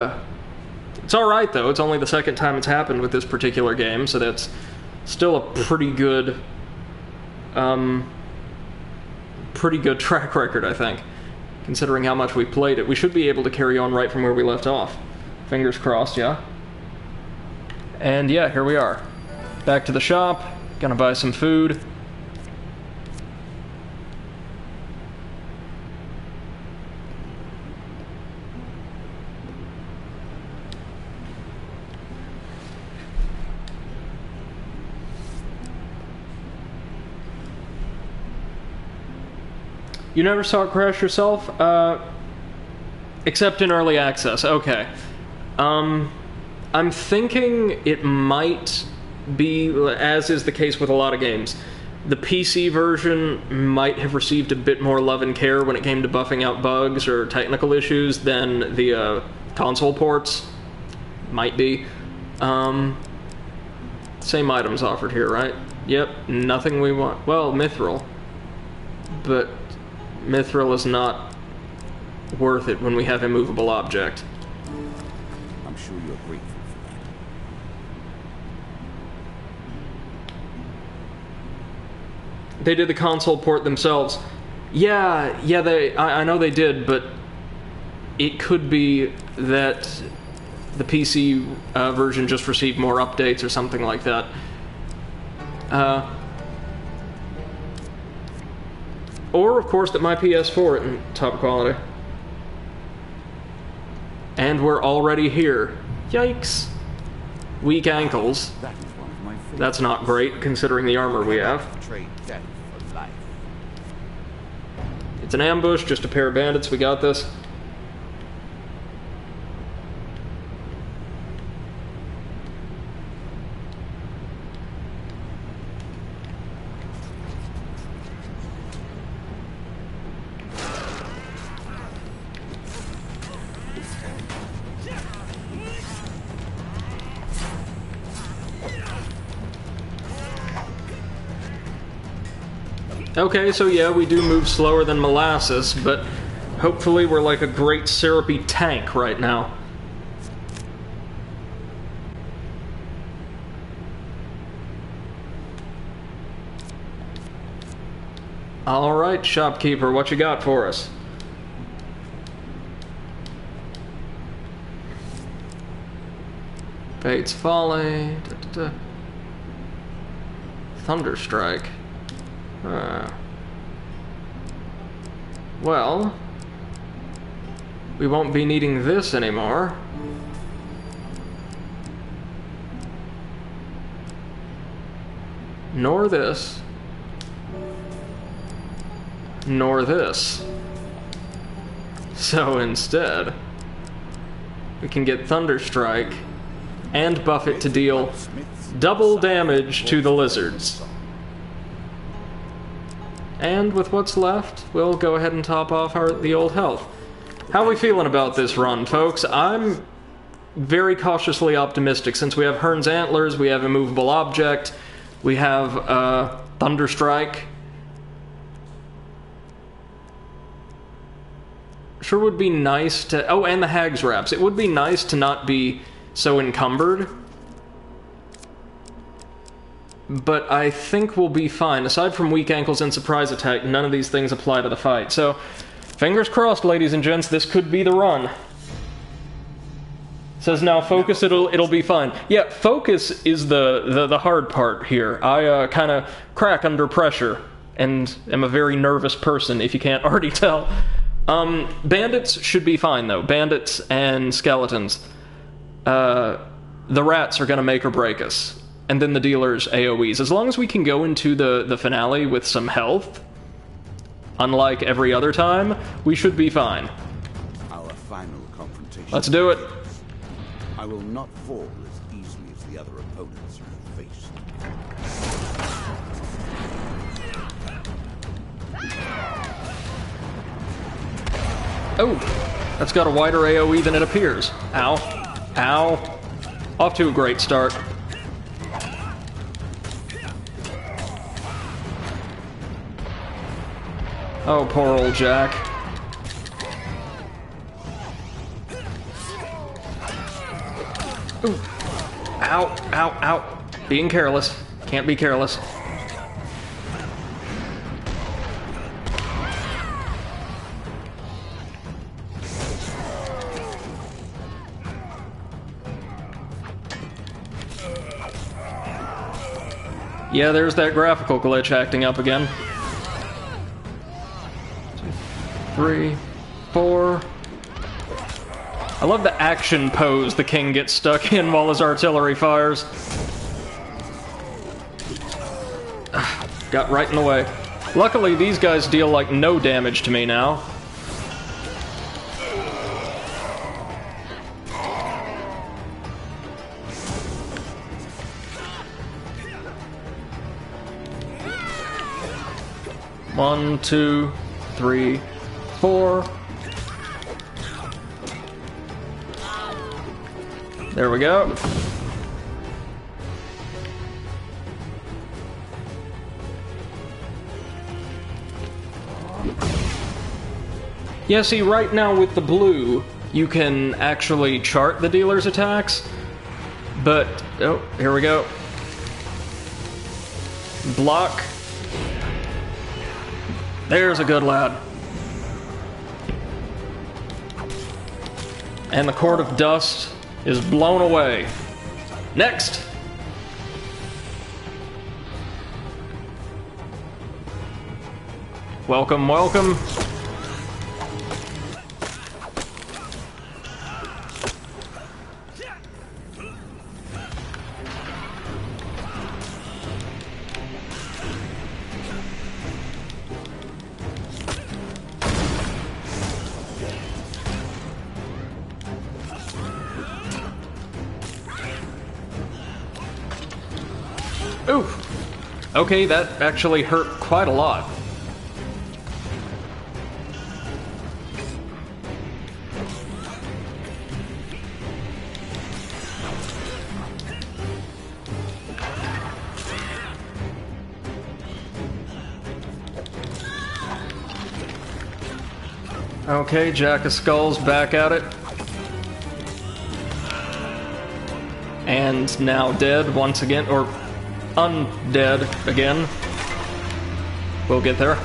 It's alright, though. It's only the second time it's happened with this particular game, so that's still a pretty good track record, I think, considering how much we played it. We should be able to carry on right from where we left off. Fingers crossed, yeah? And yeah, here we are. Back to the shop, gonna buy some food. You never saw it crash yourself? Except in early access, okay. I'm thinking it might be, as is the case with a lot of games, the PC version might have received a bit more love and care when it came to buffing out bugs or technical issues than the console ports. Might be. Same items offered here, right? Yep, nothing we want. Well, Mithril. But Mithril is not worth it when we have a movable object. I'm sure you're grateful for that. They did the console port themselves. Yeah, I know they did, but it could be that the PC version just received more updates or something like that. Or, of course, that my PS4 isn't top quality. And we're already here. Yikes. Weak ankles. That is one of my favorites. That's not great, considering the armor we have. Trade death for life. It's an ambush, just a pair of bandits, we got this. Okay, so yeah, we do move slower than molasses, but hopefully we're like a great syrupy tank right now. Alright, shopkeeper, what you got for us? Fate's Folly... Thunderstrike. Well, we won't be needing this anymore. Nor this. Nor this. So instead, we can get Thunderstrike and buff it to deal double damage to the lizards. And with what's left, we'll go ahead and top off the old health. How are we feeling about this run, folks? I'm very cautiously optimistic. Since we have Hearn's Antlers, we have a movable object, we have Thunderstrike. Sure would be nice to... Oh, and the Hag's Wraps. It would be nice to not be so encumbered. But I think we'll be fine. Aside from weak ankles and surprise attack, none of these things apply to the fight. So, fingers crossed, ladies and gents, this could be the run. Says now focus, it'll be fine. Yeah, focus is the hard part here. I kind of crack under pressure, and am a very nervous person, if you can't already tell. Bandits should be fine, though. Bandits and skeletons. The rats are gonna make or break us. And then the dealer's AoEs. As long as we can go into the finale with some health, unlike every other time, we should be fine. Our final confrontation. Let's do it. I will not fall as easily as the other opponents you have faced. Oh, that's got a wider AoE than it appears. Ow. Ow. Off to a great start. Oh, poor old Jack. Ooh. Ow, ow, ow. Being careless. Can't be careless. Yeah, there's that graphical glitch acting up again. 2, 3, 4. I love the action pose the king gets stuck in while his artillery fires. Got right in the way. Luckily, these guys deal, like, no damage to me now. One, 2, 3, 4. There we go. Yeah, see, right now with the blue, you can actually chart the dealer's attacks, but... oh, here we go. Block. There's a good lad. And the Court of Dust is blown away. Next! Welcome, welcome. Ooh! Okay, that actually hurt quite a lot. Okay, Jack of Skulls back at it. And now dead once again, or undead again. We'll get there.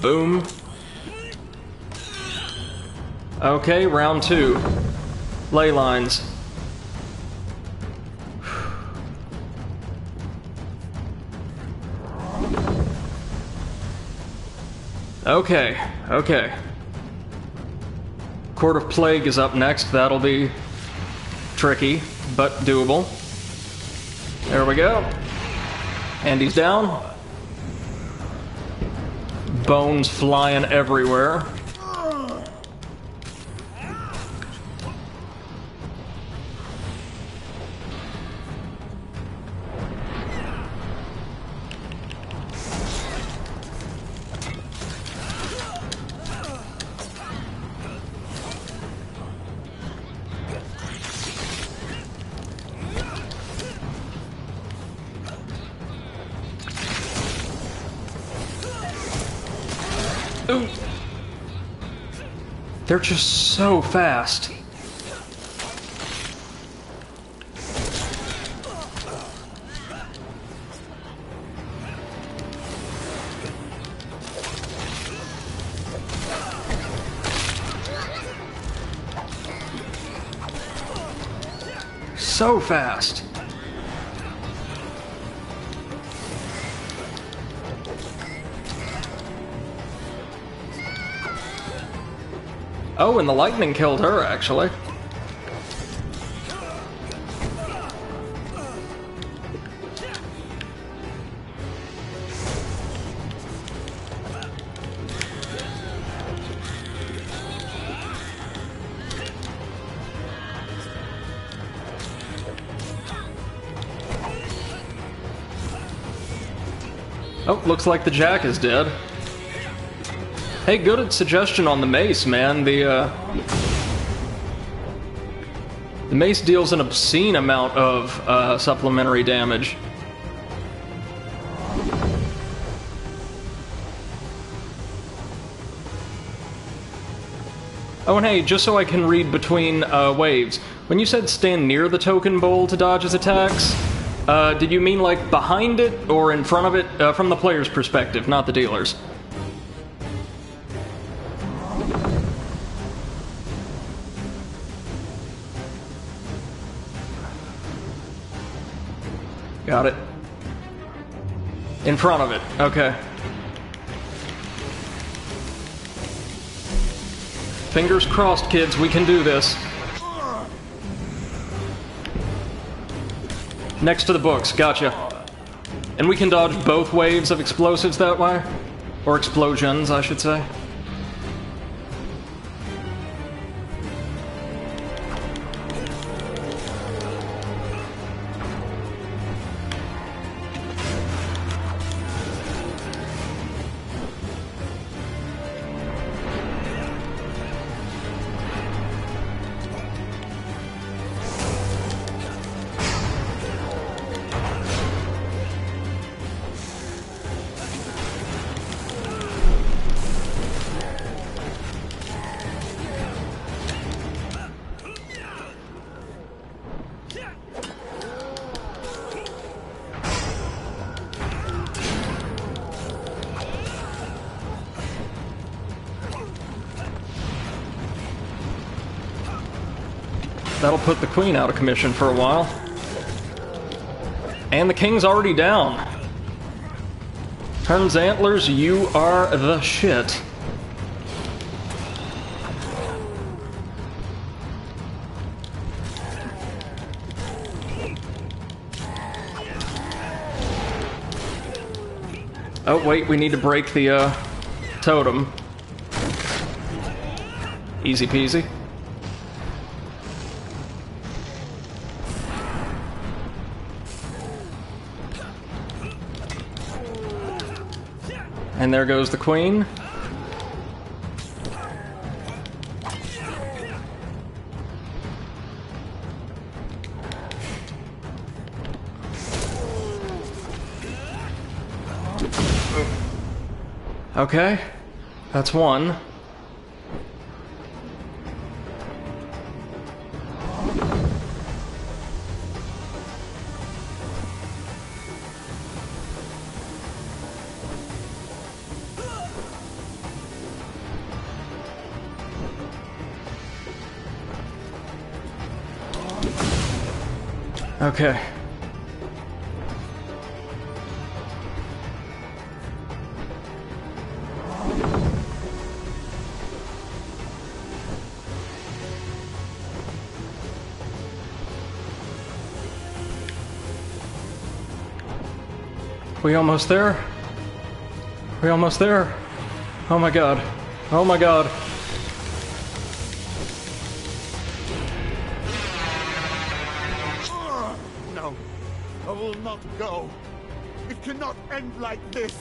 Boom. Okay, round 2. Ley lines. Okay, okay. Court of Plague is up next. That'll be tricky, but doable. There we go. And he's down. Bones flying everywhere. Ooh. They're just so fast. So fast. Oh, and the lightning killed her, actually. Oh, looks like the Jack is dead. Hey, good suggestion on the mace, man. The mace deals an obscene amount of supplementary damage. Oh, and hey, just so I can read between waves, when you said stand near the token bowl to dodge his attacks, did you mean like behind it or in front of it? From the player's perspective, not the dealer's. Got it. In front of it, okay. Fingers crossed, kids, we can do this. Next to the books, gotcha. And we can dodge both waves of explosives that way? Or explosions, I should say. That'll put the queen out of commission for a while. And the king's already down. Turns Antlers, you are the shit. Oh, wait, we need to break the, totem. Easy peasy. And there goes the queen. Okay, that's one. Okay. We almost there? We almost there? Oh my god. Oh my god. No, I will not go. It cannot end like this.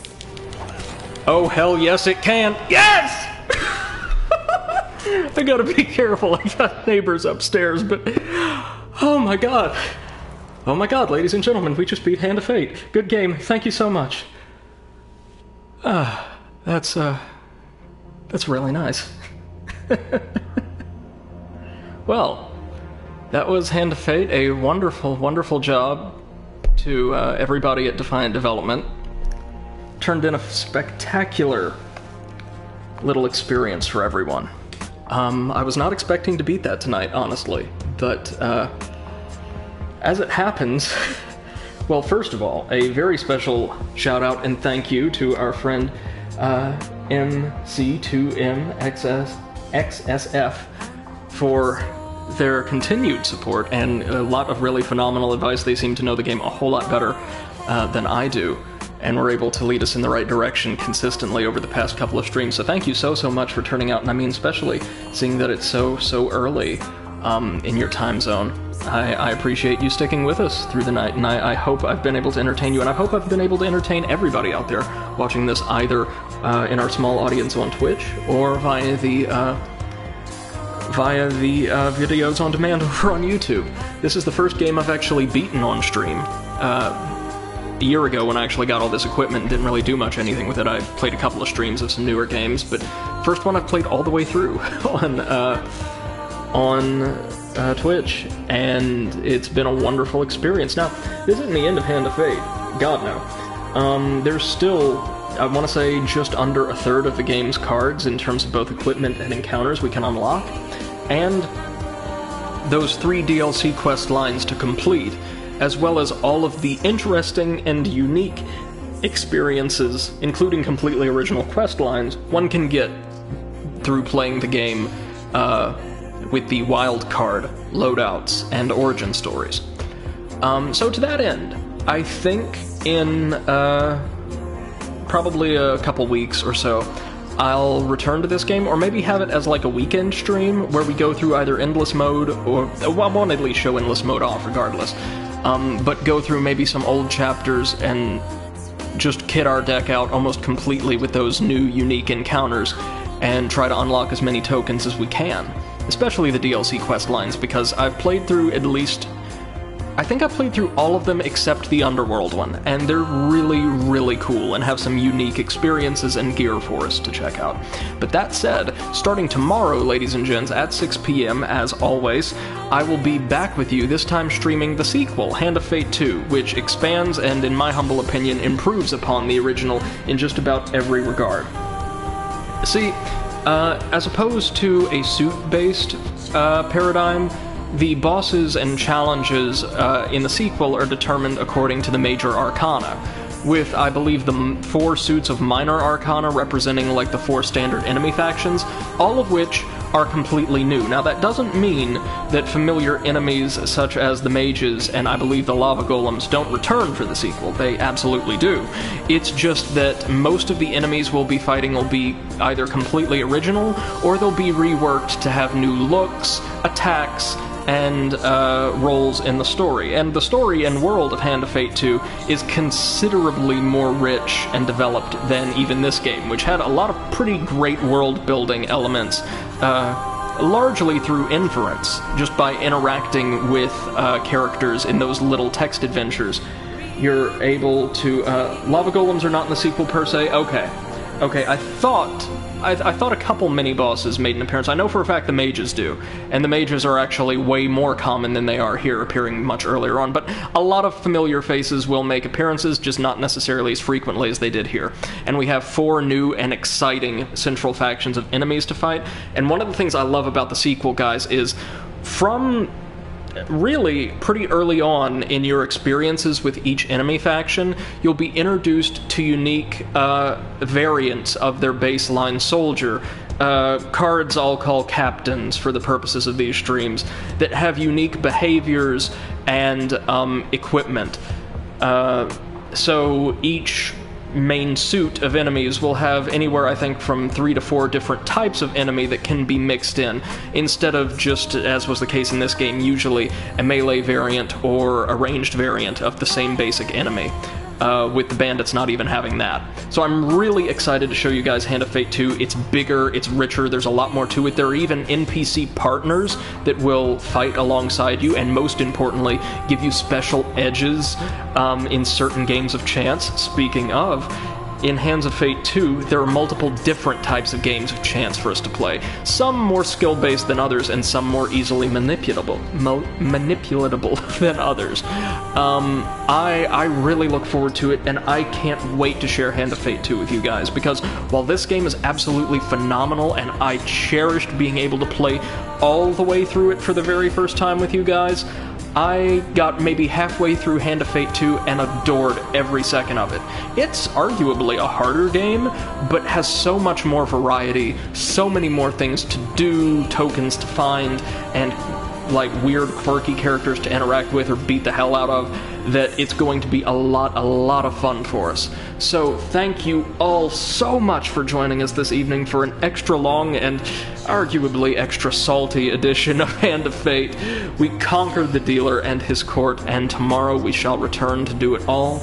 Oh hell yes it can. Yes! I gotta be careful. I got neighbors upstairs, but oh my god. Oh my god, ladies and gentlemen, we just beat Hand of Fate. Good game. Thank you so much. That's really nice. Well, that was Hand of Fate. A wonderful, wonderful job to everybody at Defiant Development. Turned in a spectacular little experience for everyone. I was not expecting to beat that tonight, honestly, but as it happens, well, first of all, a very special shout out and thank you to our friend MC2MXSF for their continued support and a lot of really phenomenal advice. They seem to know the game a whole lot better than I do, and were able to lead us in the right direction consistently over the past couple of streams. So thank you so much for turning out, and I mean especially seeing that it's so early in your time zone. I appreciate you sticking with us through the night, and I hope I've been able to entertain you, and I hope I've been able to entertain everybody out there watching this, either in our small audience on Twitch or via the videos on demand over on YouTube. This is the first game I've actually beaten on stream. A year ago, when I actually got all this equipment and didn't really do much anything with it, I played a couple of streams of some newer games, but first one I've played all the way through on Twitch, and it's been a wonderful experience. Now, this isn't the end of Hand of Fate. God, no. There's still, I want to say, just under a third of the game's cards in terms of both equipment and encounters we can unlock, and those 3 DLC quest lines to complete, as well as all of the interesting and unique experiences, including completely original quest lines, one can get through playing the game with the wildcard loadouts and origin stories. So to that end, I think in probably a couple weeks or so, I'll return to this game, or maybe have it as like a weekend stream where we go through either endless mode, or, well, I won't at least show endless mode off regardless, but go through maybe some old chapters and just kit our deck out almost completely with those new unique encounters and try to unlock as many tokens as we can. Especially the DLC quest lines, because I've played through at least, I think I've played through all of them except the Underworld one, and they're really, really cool and have some unique experiences and gear for us to check out. But that said, starting tomorrow, ladies and gents, at 6 p.m, as always, I will be back with you, this time streaming the sequel, Hand of Fate 2, which expands and, in my humble opinion, improves upon the original in just about every regard. See, as opposed to a suit-based paradigm, the bosses and challenges in the sequel are determined according to the major arcana, with, I believe, the 4 suits of minor arcana representing like the 4 standard enemy factions, all of which are completely new. Now, that doesn't mean that familiar enemies such as the mages and I believe the lava golems don't return for the sequel. They absolutely do. It's just that most of the enemies we'll be fighting will be either completely original, or they'll be reworked to have new looks, attacks, and roles in the story. And the story and world of Hand of Fate 2 is considerably more rich and developed than even this game, which had a lot of pretty great world-building elements, largely through inference, just by interacting with characters in those little text adventures. You're able to... lava golems are not in the sequel per se? Okay. Okay, I thought a couple mini-bosses made an appearance. I know for a fact the mages do, and the mages are actually way more common than they are here, appearing much earlier on, but a lot of familiar faces will make appearances, just not necessarily as frequently as they did here. And we have 4 new and exciting central factions of enemies to fight, and one of the things I love about the sequel, guys, is from really pretty early on in your experiences with each enemy faction, you'll be introduced to unique variants of their baseline soldier, cards I'll call captains for the purposes of these streams, that have unique behaviors and equipment. So each main suit of enemies will have anywhere, I think, from 3 to 4 different types of enemy that can be mixed in, instead of just, as was the case in this game, usually a melee variant or a ranged variant of the same basic enemy, with the bandits not even having that. So I'm really excited to show you guys Hand of Fate 2. It's bigger, it's richer, there's a lot more to it. There are even NPC partners that will fight alongside you, and most importantly, give you special edges in certain games of chance. Speaking of, in Hands of Fate 2, there are multiple different types of games of chance for us to play. Some more skill-based than others, and some more easily manipulatable than others. I really look forward to it, and I can't wait to share Hand of Fate 2 with you guys, because while this game is absolutely phenomenal, and I cherished being able to play all the way through it for the very first time with you guys, I got maybe halfway through Hand of Fate 2 and adored every second of it. It's arguably a harder game, but has so much more variety, so many more things to do, tokens to find, and like weird, quirky characters to interact with or beat the hell out of, that it's going to be a lot of fun for us. So thank you all so much for joining us this evening for an extra long and arguably extra salty edition of Hand of Fate. We conquered the dealer and his court, and tomorrow we shall return to do it all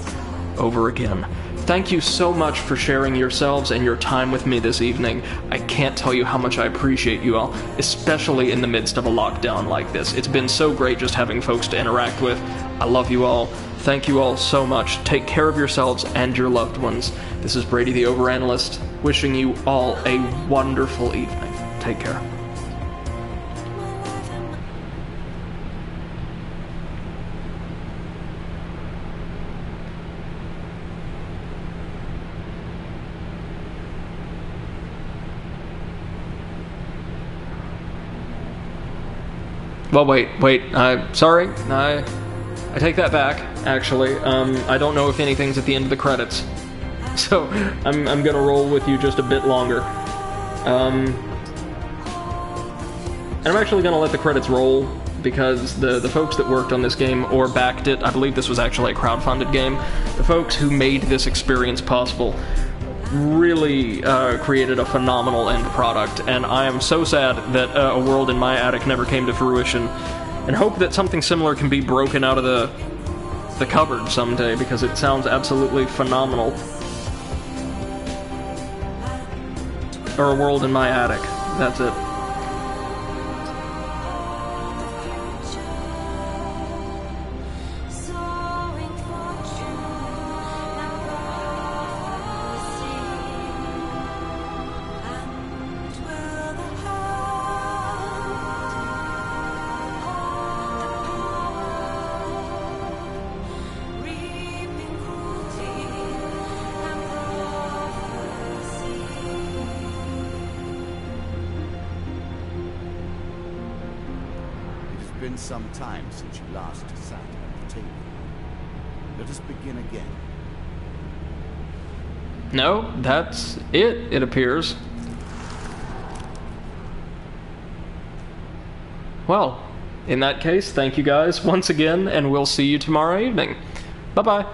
over again. Thank you so much for sharing yourselves and your time with me this evening. I can't tell you how much I appreciate you all, especially in the midst of a lockdown like this. It's been so great just having folks to interact with. I love you all. Thank you all so much. Take care of yourselves and your loved ones. This is Brady the Overanalyst, wishing you all a wonderful evening. Take care. Well, wait, sorry, I take that back, actually. I don't know if anything's at the end of the credits, so I'm gonna roll with you just a bit longer. And I'm actually gonna let the credits roll, because the folks that worked on this game, or backed it, I believe this was actually a crowdfunded game, the folks who made this experience possible really created a phenomenal end product, and I am so sad that A World in My Attic never came to fruition, and hope that something similar can be broken out of the cupboard someday, because it sounds absolutely phenomenal. Or A World in My Attic, that's it. It's been some time since you last sat at the table. Let us begin again. No, that's it appears. Well, in that case, thank you guys once again, and we'll see you tomorrow evening. Bye-bye.